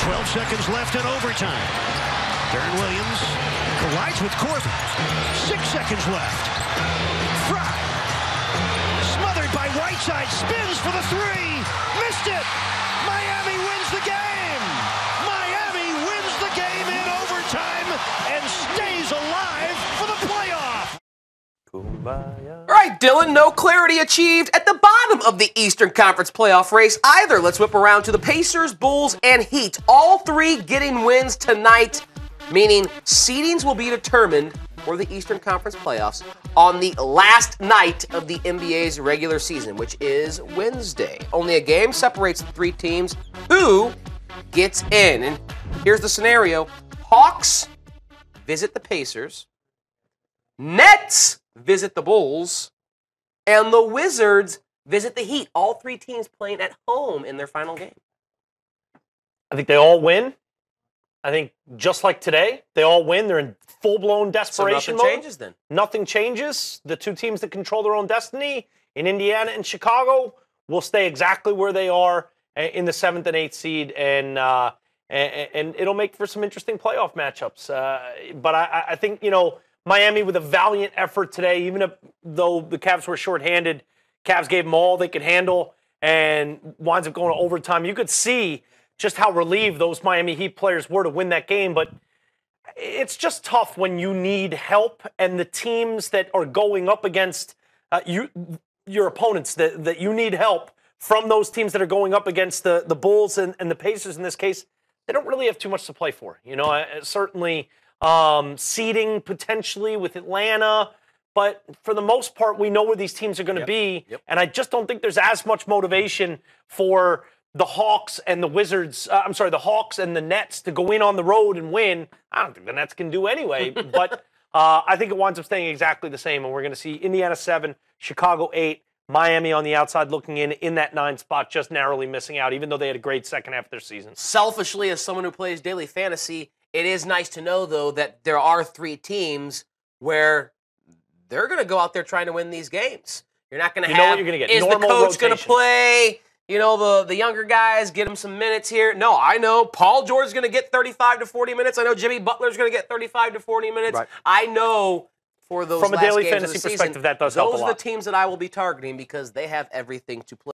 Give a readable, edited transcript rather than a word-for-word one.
12 seconds left in overtime. Darren Williams collides with Corbin. 6 seconds left. Fry. Smothered by Whiteside. Spins for the three. Missed it. Miami wins the game. Miami wins the game in overtime and stays alive for the playoff. Kumbaya. All right, Dylan, no clarity achieved at the bottom of the Eastern Conference playoff race either. Let's whip around to the Pacers, Bulls, and Heat. All three getting wins tonight, meaning seedings will be determined for the Eastern Conference playoffs on the last night of the NBA's regular season, which is Wednesday. Only a game separates the three teams. Who gets in? And here's the scenario. Hawks visit the Pacers. Nets visit the Bulls. And the Wizards visit the Heat. All three teams playing at home in their final game. I think they all win. I think just like today, they all win. They're in full-blown desperation mode. So nothing changes then? Nothing changes. The two teams that control their own destiny in Indiana and Chicago will stay exactly where they are in the 7th and 8th seed, and it'll make for some interesting playoff matchups. But I think, Miami with a valiant effort today, even though the Cavs were shorthanded, Cavs gave them all they could handle and winds up going to overtime. You could see just how relieved those Miami Heat players were to win that game, but it's just tough when you need help and the teams that are going up against your opponents that you need help from those teams that are going up against the Bulls and the Pacers in this case, they don't really have too much to play for. Certainly seeding potentially with Atlanta, but for the most part, we know where these teams are going to be, and I just don't think there's as much motivation for the Hawks and the Wizards, the Hawks and the Nets to go in on the road and win. I don't think the Nets can do anyway, but I think it winds up staying exactly the same, and we're going to see Indiana 7, Chicago 8, Miami on the outside looking in that 9 spot, just narrowly missing out, even though they had a great second half of their season. Selfishly, as someone who plays daily fantasy, it is nice to know, though, that there are three teams where they're going to go out there trying to win these games. You're not going to have, know what you're going to get. Is Normal the coach going to rotation. play, the younger guys, get them some minutes here? No, I know Paul George's going to get 35 to 40 minutes. I know Jimmy Butler's going to get 35 to 40 minutes. Right. I know for those From a last daily games fantasy of the perspective, season, that does help a those lot. are the teams that I will be targeting because they have everything to play.